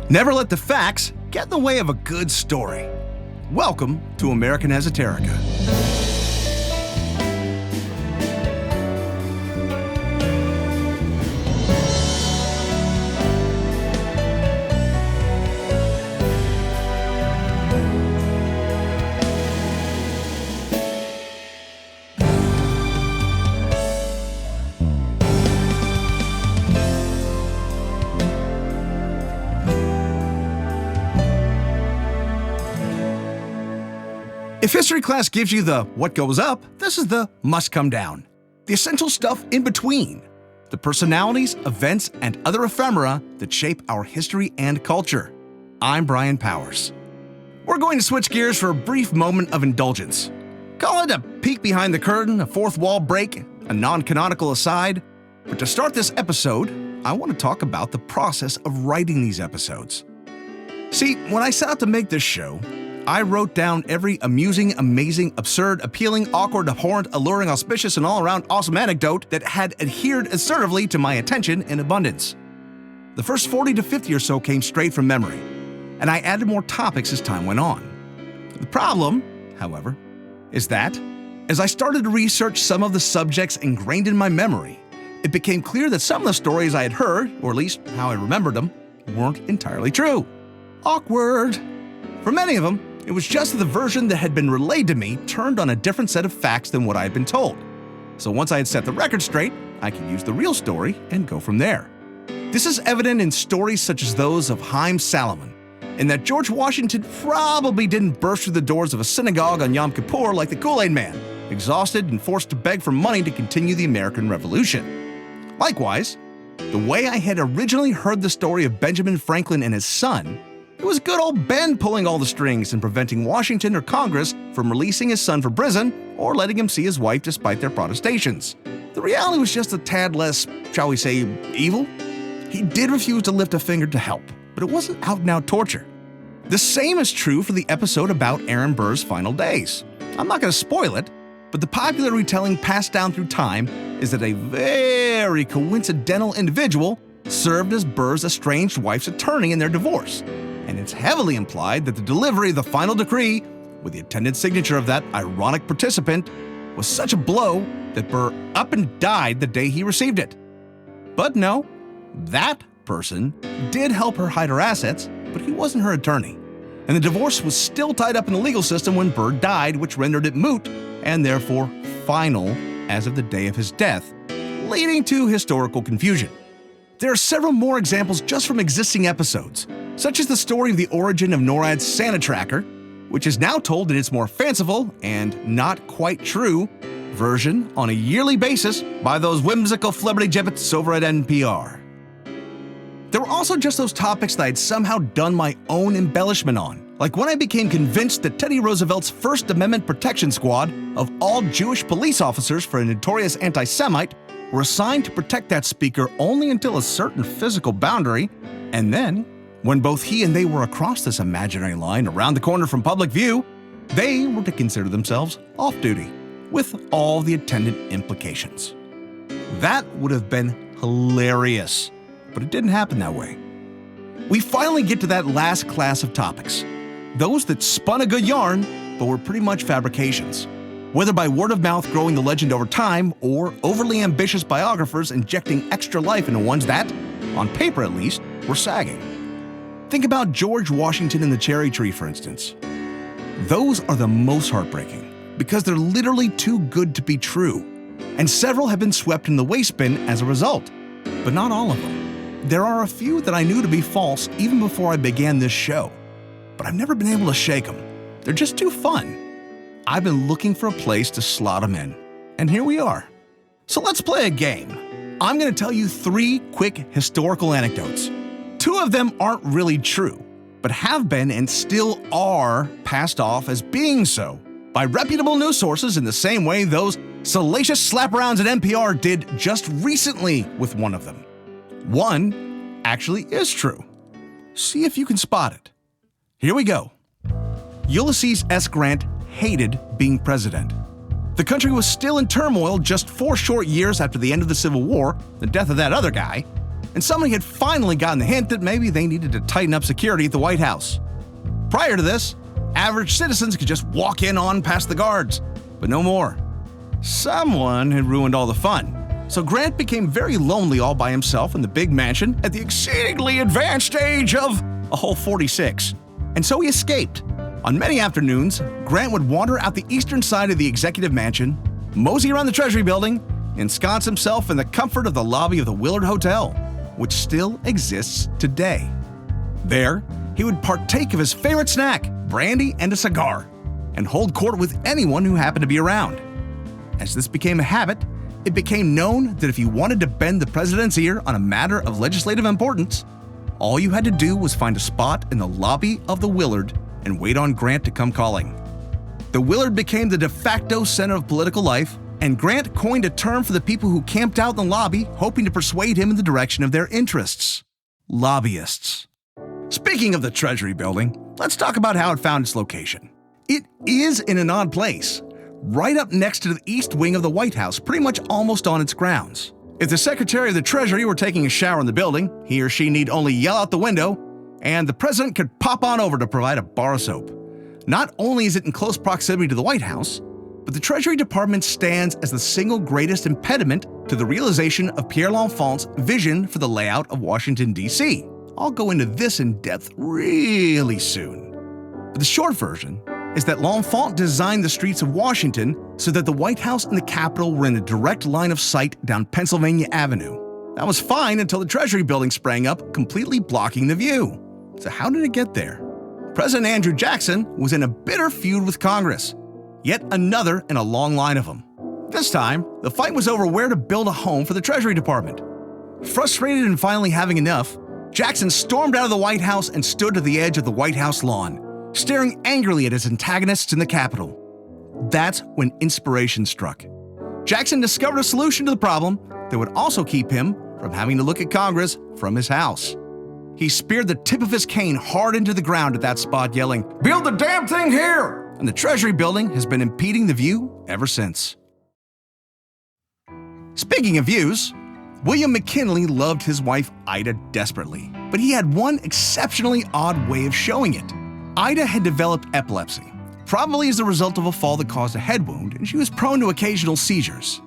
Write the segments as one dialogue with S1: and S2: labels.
S1: Never let the facts get in the way of a good story. Welcome to American Esoterica. If history class gives you the what goes up, this is the must come down. The essential stuff in between. The personalities, events, and other ephemera that shape our history and culture. I'm Brian Powers. We're going to switch gears for a brief moment of indulgence. Call it a peek behind the curtain, a fourth wall break, a non-canonical aside. But to start this episode, I want to talk about the process of writing these episodes. See, when I set out to make this show, I wrote down every amusing, amazing, absurd, appealing, awkward, abhorrent, alluring, auspicious, and all-around awesome anecdote that had adhered assertively to my attention in abundance. The first 40 to 50 or so came straight from memory, and I added more topics as time went on. The problem, however, is that, as I started to research some of the subjects ingrained in my memory, it became clear that some of the stories I had heard, or at least how I remembered them, weren't entirely true. Awkward. For many of them, it was just that the version that had been relayed to me turned on a different set of facts than what I had been told. So once I had set the record straight, I could use the real story and go from there. This is evident in stories such as those of Haim Salomon, in that George Washington probably didn't burst through the doors of a synagogue on Yom Kippur like the Kool-Aid Man, exhausted and forced to beg for money to continue the American Revolution. Likewise, the way I had originally heard the story of Benjamin Franklin and his son, it was good old Ben pulling all the strings and preventing Washington or Congress from releasing his son from prison or letting him see his wife despite their protestations. The reality was just a tad less, shall we say, evil. He did refuse to lift a finger to help, but it wasn't out-and-out torture. The same is true for the episode about Aaron Burr's final days. I'm not going to spoil it, but the popular retelling passed down through time is that a very coincidental individual served as Burr's estranged wife's attorney in their divorce. And it's heavily implied that the delivery of the final decree, with the attendant signature of that ironic participant, was such a blow that Burr up and died the day he received it. But no, that person did help her hide her assets, but he wasn't her attorney. And the divorce was still tied up in the legal system when Burr died, which rendered it moot, and therefore final as of the day of his death, leading to historical confusion. There are several more examples just from existing episodes, such as the story of the origin of NORAD's Santa Tracker, which is now told in its more fanciful and not quite true version on a yearly basis by those whimsical flibbertigibbets over at NPR. There were also just those topics that I'd somehow done my own embellishment on, like when I became convinced that Teddy Roosevelt's First Amendment protection squad of all Jewish police officers for a notorious anti-Semite were assigned to protect that speaker only until a certain physical boundary, and then, when both he and they were across this imaginary line around the corner from public view, they were to consider themselves off-duty, with all the attendant implications. That would have been hilarious, but it didn't happen that way. We finally get to that last class of topics, those that spun a good yarn, but were pretty much fabrications, whether by word of mouth growing the legend over time, or overly ambitious biographers injecting extra life into ones that, on paper at least, were sagging. Think about George Washington and the cherry tree, for instance. Those are the most heartbreaking because they're literally too good to be true, and several have been swept in the waste bin as a result, but not all of them. There are a few that I knew to be false even before I began this show, but I've never been able to shake them. They're just too fun. I've been looking for a place to slot them in, and here we are. So let's play a game. I'm going to tell you 3 quick historical anecdotes. 2 of them aren't really true, but have been and still are passed off as being so by reputable news sources in the same way those salacious slaparounds at NPR did just recently with one of them. One actually is true. See if you can spot it. Here we go. Ulysses S. Grant hated being president. The country was still in turmoil just 4 short years after the end of the Civil War, the death of that other guy, and somebody had finally gotten the hint that maybe they needed to tighten up security at the White House. Prior to this, average citizens could just walk in on past the guards, but no more. Someone had ruined all the fun. So Grant became very lonely all by himself in the big mansion at the exceedingly advanced age of a whole 46. And so he escaped. On many afternoons, Grant would wander out the eastern side of the executive mansion, mosey around the Treasury building, and ensconce himself in the comfort of the lobby of the Willard Hotel, which still exists today. There, he would partake of his favorite snack, brandy and a cigar, and hold court with anyone who happened to be around. As this became a habit, it became known that if you wanted to bend the president's ear on a matter of legislative importance, all you had to do was find a spot in the lobby of the Willard and wait on Grant to come calling. The Willard became the de facto center of political life, and Grant coined a term for the people who camped out in the lobby hoping to persuade him in the direction of their interests: lobbyists. Speaking of the Treasury building, let's talk about how it found its location. It is in an odd place, right up next to the east wing of the White House, pretty much almost on its grounds. If the Secretary of the Treasury were taking a shower in the building, he or she need only yell out the window, and the President could pop on over to provide a bar of soap. Not only is it in close proximity to the White House, but the Treasury Department stands as the single greatest impediment to the realization of Pierre L'Enfant's vision for the layout of Washington, D.C. I'll go into this in depth really soon. But the short version is that L'Enfant designed the streets of Washington so that the White House and the Capitol were in a direct line of sight down Pennsylvania Avenue. That was fine until the Treasury building sprang up, completely blocking the view. So how did it get there? President Andrew Jackson was in a bitter feud with Congress, yet another in a long line of them. This time, the fight was over where to build a home for the Treasury Department. Frustrated and finally having enough, Jackson stormed out of the White House and stood at the edge of the White House lawn, staring angrily at his antagonists in the Capitol. That's when inspiration struck. Jackson discovered a solution to the problem that would also keep him from having to look at Congress from his house. He speared the tip of his cane hard into the ground at that spot, yelling, "Build the damn thing here!" And the Treasury building has been impeding the view ever since. Speaking of views, William McKinley loved his wife Ida desperately, but he had one exceptionally odd way of showing it. Ida had developed epilepsy, probably as a result of a fall that caused a head wound, and she was prone to occasional seizures.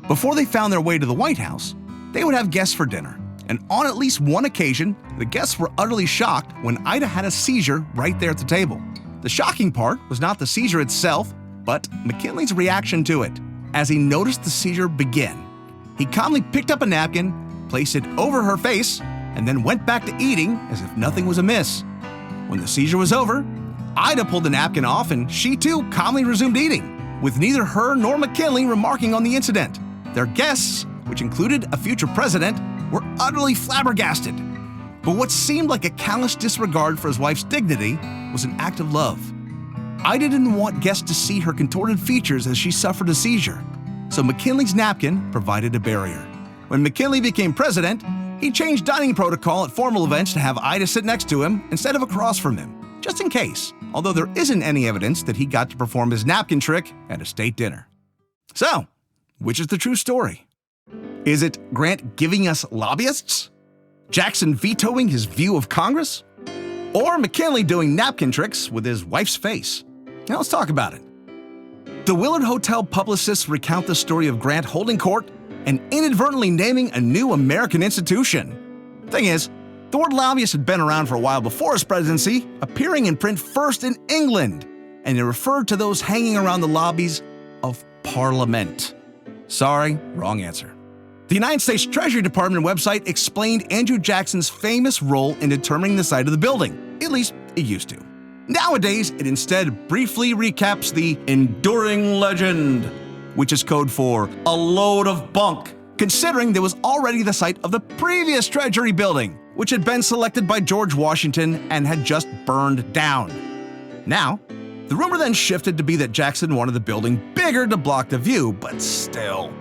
S1: Before they found their way to the White House, they would have guests for dinner, and on at least one occasion, the guests were utterly shocked when Ida had a seizure right there at the table. The shocking part was not the seizure itself, but McKinley's reaction to it. As he noticed the seizure begin, he calmly picked up a napkin, placed it over her face, and then went back to eating as if nothing was amiss. When the seizure was over, Ida pulled the napkin off and she too calmly resumed eating, with neither her nor McKinley remarking on the incident. Their guests, which included a future president, were utterly flabbergasted. But what seemed like a callous disregard for his wife's dignity was an act of love. Ida didn't want guests to see her contorted features as she suffered a seizure, so McKinley's napkin provided a barrier. When McKinley became president, he changed dining protocol at formal events to have Ida sit next to him instead of across from him, just in case, although there isn't any evidence that he got to perform his napkin trick at a state dinner. So, which is the true story? Is it Grant giving us lobbyists? Jackson vetoing his view of Congress? Or McKinley doing napkin tricks with his wife's face? Now let's talk about it. The Willard Hotel publicists recount the story of Grant holding court and inadvertently naming a new American institution. Thing is, the word lobbyist had been around for a while before his presidency, appearing in print first in England, and it referred to those hanging around the lobbies of Parliament. Sorry, wrong answer. The United States Treasury Department website explained Andrew Jackson's famous role in determining the site of the building. At least it used to. Nowadays, it instead briefly recaps the enduring legend, which is code for a load of bunk, considering there was already the site of the previous Treasury building, which had been selected by George Washington and had just burned down. Now, the rumor then shifted to be that Jackson wanted the building bigger to block the view, but still.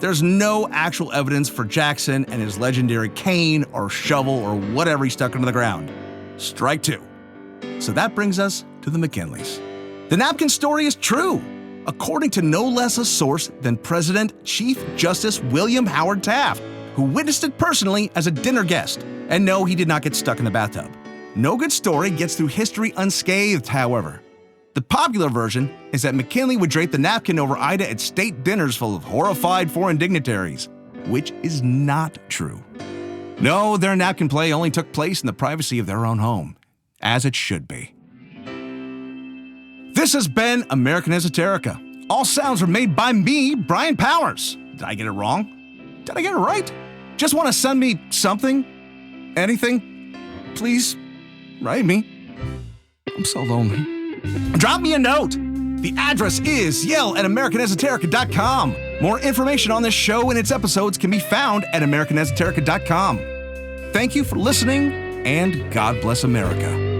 S1: There's no actual evidence for Jackson and his legendary cane or shovel or whatever he stuck into the ground. Strike two. So that brings us to the McKinleys. The napkin story is true, according to no less a source than President Chief Justice William Howard Taft, who witnessed it personally as a dinner guest. And no, he did not get stuck in the bathtub. No good story gets through history unscathed, however. The popular version is that McKinley would drape the napkin over Ida at state dinners full of horrified foreign dignitaries, which is not true. No, their napkin play only took place in the privacy of their own home, as it should be. This has been American Esoterica. All sounds were made by me, Brian Powers. Did I get it wrong? Did I get it right? Just want to send me something? Anything? Please, write me. I'm so lonely. Drop me a note. The address is yell@americanesoterica.com. More information on this show and its episodes can be found at americanesoterica.com. Thank you for listening, and God bless America.